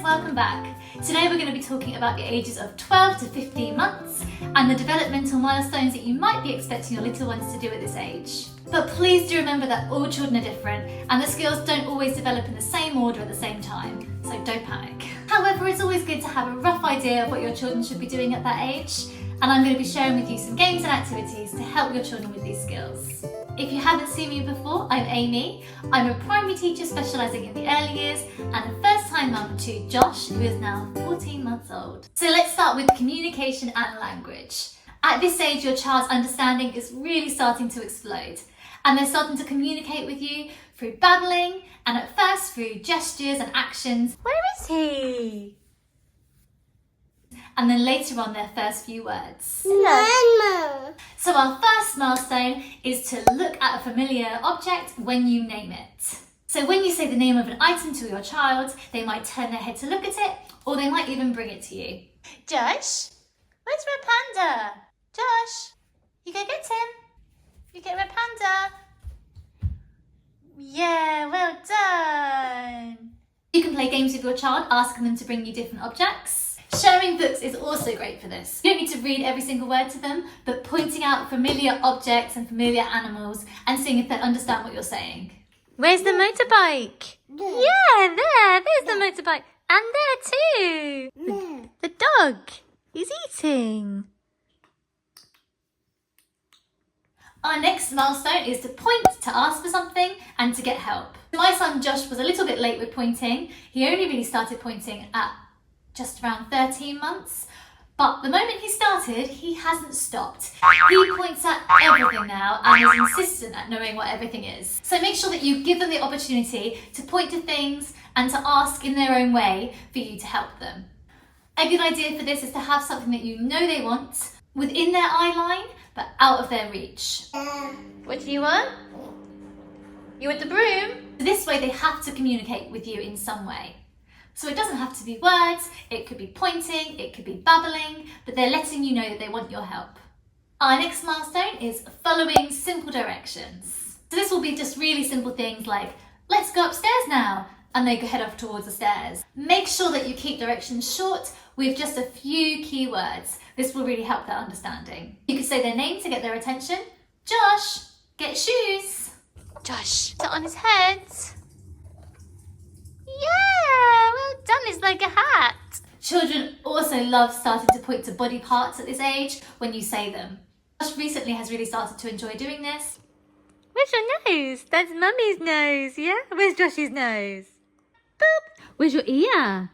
welcome back. Today we're going to be talking about the ages of 12 to 15 months and the developmental milestones that you might be expecting your little ones to do at this age. But please do remember that all children are different and the skills don't always develop in the same order at the same time, so don't panic. However, it's always good to have a rough idea of what your children should be doing at that age, and I'm going to be sharing with you some games and activities to help your children with these skills. If you haven't seen me before, I'm Amy. I'm a primary teacher specialising in the early years and a first-time mum to Josh, who is now 14 months old. So let's start with communication and language. At this age, your child's understanding is really starting to explode, and they're starting to communicate with you through babbling and at first through gestures and actions. Where is he? And then later on their first few words. Mama. So our first milestone is to look at a familiar object when you name it. So when you say the name of an item to your child, they might turn their head to look at it, or they might even bring it to you. Josh, where's Red Panda? Josh, you go get him. You get Red Panda. Yeah, well done. You can play games with your child, asking them to bring you different objects. Sharing books is also great for this. You don't need to read every single word to them, but pointing out familiar objects and familiar animals and seeing if they understand what you're saying. Where's the motorbike? Yeah, there's the motorbike. And there too. The dog. He's eating. Our next milestone is to point, to ask for something and to get help. My son Josh was a little bit late with pointing. He only really started pointing at just around 13 months. But the moment he started, he hasn't stopped. He points at everything now and is insistent at knowing what everything is. So make sure that you give them the opportunity to point to things and to ask in their own way for you to help them. A good idea for this is to have something that you know they want within their eye line, but out of their reach. What do you want? You want the broom? This way they have to communicate with you in some way. So it doesn't have to be words, it could be pointing, it could be babbling, but they're letting you know that they want your help. Our next milestone is following simple directions. So this will be just really simple things like, let's go upstairs now, and they head off towards the stairs. Make sure that you keep directions short with just a few key words. This will really help their understanding. You could say their name to get their attention. Josh, get shoes. Josh, sit on his head. Yeah, well done, it's like a hat. Children also love starting to point to body parts at this age when you say them. Josh recently has really started to enjoy doing this. Where's your nose? That's Mummy's nose, yeah? Where's Josh's nose? Boop. Where's your ear?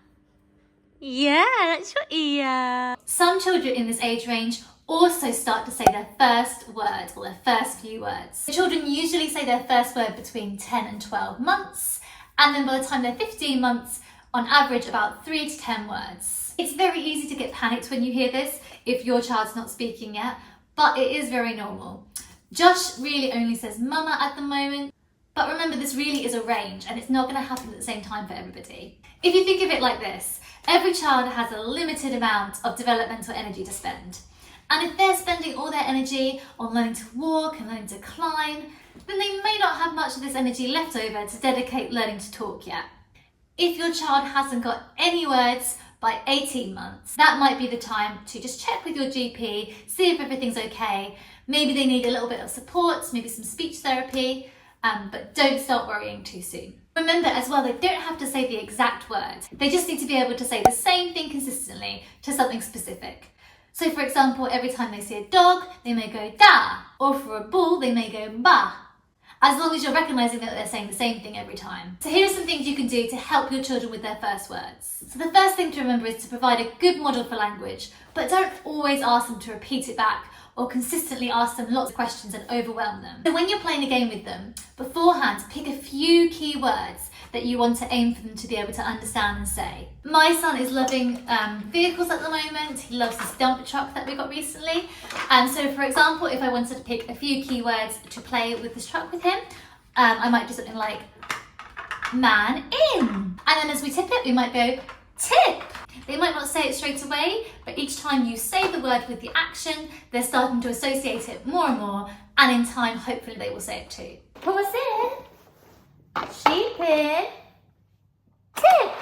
Yeah, that's your ear. Some children in this age range also start to say their first word or their first few words. The children usually say their first word between 10 and 12 months. And then by the time they're 15 months, on average about 3 to 10 words. It's very easy to get panicked when you hear this if your child's not speaking yet, but it is very normal. Josh really only says mama at the moment, but remember this really is a range and it's not going to happen at the same time for everybody. If you think of it like this, every child has a limited amount of developmental energy to spend. And if they're spending all their energy on learning to walk and learning to climb, then they may not have much of this energy left over to dedicate learning to talk yet. If your child hasn't got any words by 18 months, that might be the time to just check with your GP, see if everything's okay. Maybe they need a little bit of support, maybe some speech therapy, but don't start worrying too soon. Remember as well, they don't have to say the exact word. They just need to be able to say the same thing consistently to something specific. So for example, every time they see a dog, they may go da, or for a bull, they may go ba. As long as you're recognising that they're saying the same thing every time. So here are some things you can do to help your children with their first words. So the first thing to remember is to provide a good model for language, but don't always ask them to repeat it back or consistently ask them lots of questions and overwhelm them. So when you're playing a game with them, beforehand pick a few key words that you want to aim for them to be able to understand and say. My son is loving vehicles at the moment. He loves this dump truck that we got recently. And so for example, if I wanted to pick a few keywords to play with this truck with him, I might do something like man in. And then as we tip it, we might go tip. They might not say it straight away, but each time you say the word with the action, they're starting to associate it more and more, and in time, hopefully they will say it too. Horse in, sheep in, tip.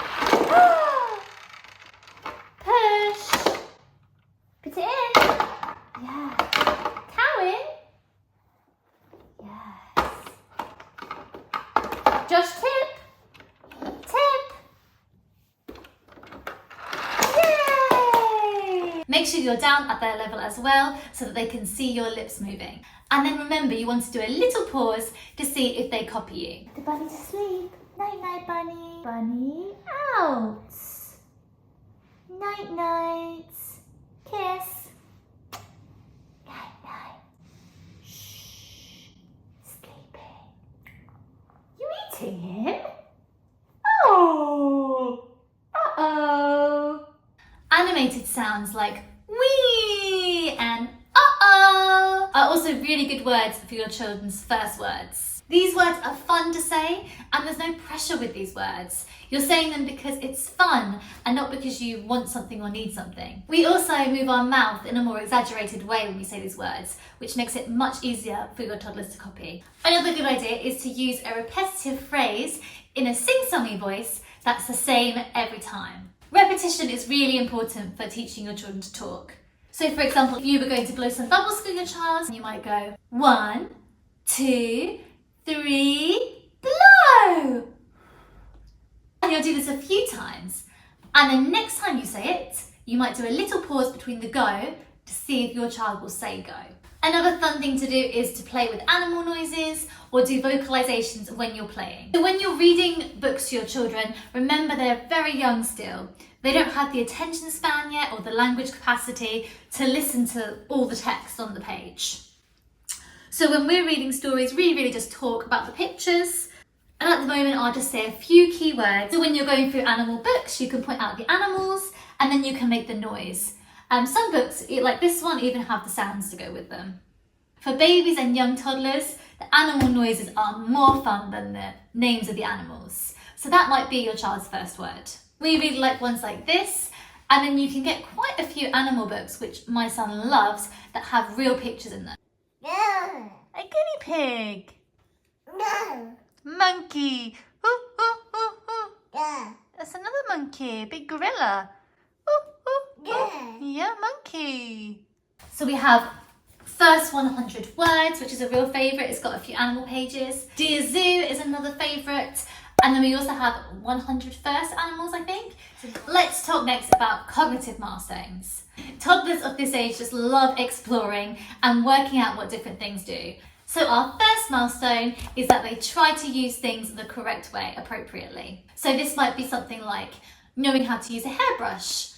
Make sure you're down at their level as well so that they can see your lips moving. And then remember, you want to do a little pause to see if they copy you. The bunny to sleep. Night night, bunny. Bunny out. Night night. Kiss. Night night. Shh. Sleeping. You eating him? Oh. Uh-oh. Animated sounds like wee and uh-oh are also really good words for your children's first words. These words are fun to say, and there's no pressure with these words. You're saying them because it's fun and not because you want something or need something. We also move our mouth in a more exaggerated way when we say these words, which makes it much easier for your toddlers to copy. Another good idea is to use a repetitive phrase in a sing-songy voice that's the same every time. Repetition is really important for teaching your children to talk. So for example, if you were going to blow some bubbles for your child, you might go 1, 2, 3, blow! And you'll do this a few times. And then next time you say it, you might do a little pause between the go to see if your child will say go. Another fun thing to do is to play with animal noises or do vocalizations when you're playing. So when you're reading books to your children, remember they're very young still. They don't have the attention span yet or the language capacity to listen to all the text on the page. So when we're reading stories, we really just talk about the pictures. And at the moment, I'll just say a few key words. So when you're going through animal books, you can point out the animals and then you can make the noise. Some books, like this one, even have the sounds to go with them. For babies and young toddlers, the animal noises are more fun than the names of the animals. So that might be your child's first word. We really like ones like this, and then you can get quite a few animal books, which my son loves, that have real pictures in them. A guinea pig. Monkey. Ooh, ooh, ooh, ooh. That's another monkey. Big gorilla. Ooh, ooh, ooh. Yeah, monkey. So we have First 100 Words, which is a real favourite. It's got a few animal pages. Dear Zoo is another favourite. And then we also have 100 First Animals, I think. So let's talk next about cognitive milestones. Toddlers of this age just love exploring and working out what different things do. So our first milestone is that they try to use things the correct way, appropriately. So this might be something like knowing how to use a hairbrush.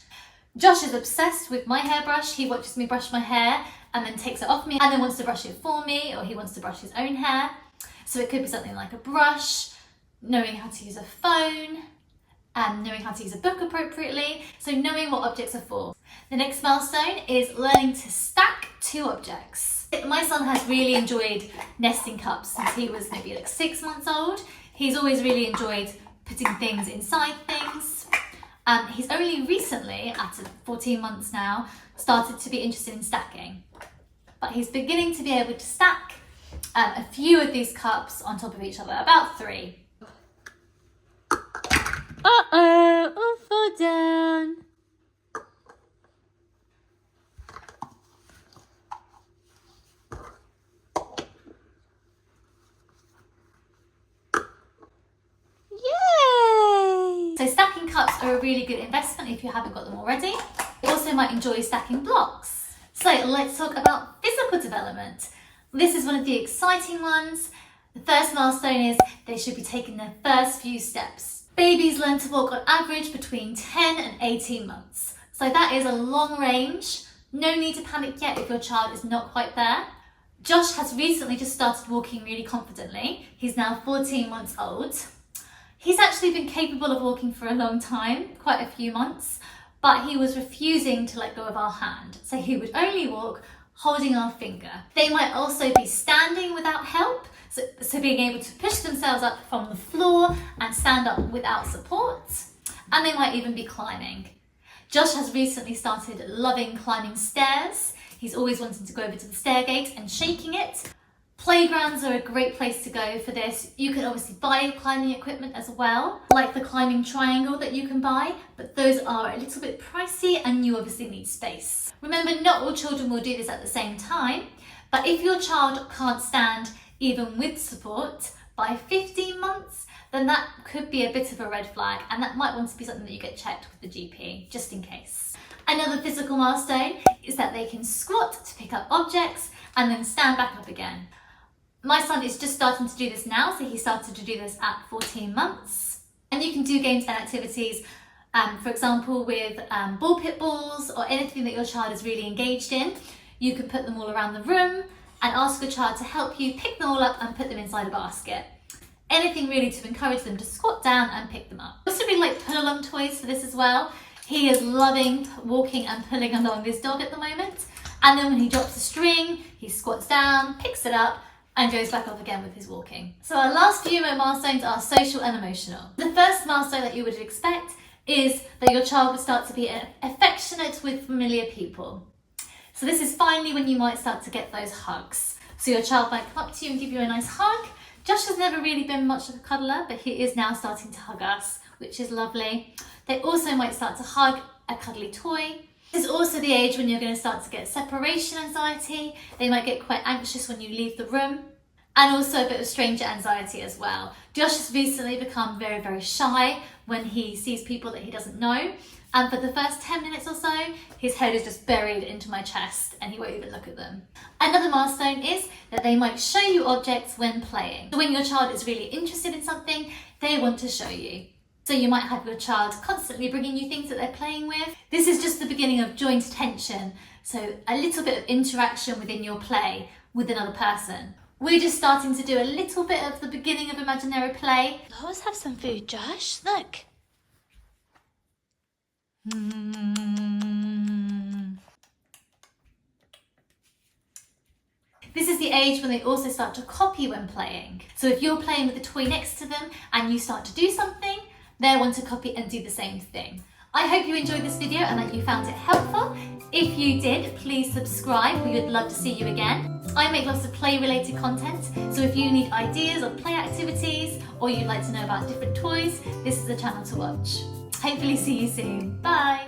Josh is obsessed with my hairbrush. He watches me brush my hair and then takes it off me and then wants to brush it for me, or he wants to brush his own hair. So it could be something like a brush, knowing how to use a phone, and knowing how to use a book appropriately. So knowing what objects are for. The next milestone is learning to stack 2 objects. My son has really enjoyed nesting cups since he was maybe like 6 months old. He's always really enjoyed putting things inside things. He's only recently, at 14 months now, started to be interested in stacking. But he's beginning to be able to stack a few of these cups on top of each other, about 3. Uh-oh, all fall down. Yay! So stacking cups are a really good investment if you haven't got them already. You also might enjoy stacking blocks. So let's talk about physical development. This is one of the exciting ones. The first milestone is they should be taking their first few steps. Babies learn to walk on average between 10 and 18 months. So that is a long range. No need to panic yet if your child is not quite there. Josh has recently just started walking really confidently. He's now 14 months old. He's actually been capable of walking for a long time, quite a few months, but he was refusing to let go of our hand. So he would only walk holding our finger. They might also be standing without help. So being able to push themselves up from the floor and stand up without support. And they might even be climbing. Josh has recently started loving climbing stairs. He's always wanting to go over to the stair gate and shaking it. Playgrounds are a great place to go for this. You can obviously buy climbing equipment as well, like the climbing triangle that you can buy, but those are a little bit pricey and you obviously need space. Remember, not all children will do this at the same time, but if your child can't stand even with support by 15 months, then that could be a bit of a red flag, and that might want to be something that you get checked with the GP, just in case. Another physical milestone is that they can squat to pick up objects and then stand back up again. My son is just starting to do this now, so he started to do this at 14 months. And you can do games and activities, for example, with ball pit balls or anything that your child is really engaged in. You could put them all around the room and ask your child to help you pick them all up and put them inside a basket. Anything really to encourage them to squat down and pick them up. Also really like pull along toys for this as well. He is loving walking and pulling along this dog at the moment. And then when he drops the string, he squats down, picks it up, and goes back up again with his walking. So our last few milestones are social and emotional. The first milestone that you would expect is that your child would start to be affectionate with familiar people. So this is finally when you might start to get those hugs. So your child might come up to you and give you a nice hug. Josh has never really been much of a cuddler, but he is now starting to hug us, which is lovely. They also might start to hug a cuddly toy. This is also the age when you're going to start to get separation anxiety. They might get quite anxious when you leave the room, and also a bit of stranger anxiety as well. Josh has recently become very, very shy when he sees people that he doesn't know. And for the first 10 minutes or so, his head is just buried into my chest and he won't even look at them. Another milestone is that they might show you objects when playing. So when your child is really interested in something, they want to show you. So you might have your child constantly bringing you things that they're playing with. This is just the beginning of joint attention. So a little bit of interaction within your play with another person. We're just starting to do a little bit of the beginning of imaginary play. Let's have some food, Josh. Look. This is the age when they also start to copy when playing. So if you're playing with the toy next to them and you start to do something, they want to copy and do the same thing. I hope you enjoyed this video and that you found it helpful. If you did, please subscribe. We would love to see you again. I make lots of play-related content, so if you need ideas or play activities or you'd like to know about different toys, this is the channel to watch. Hopefully see you soon. Bye!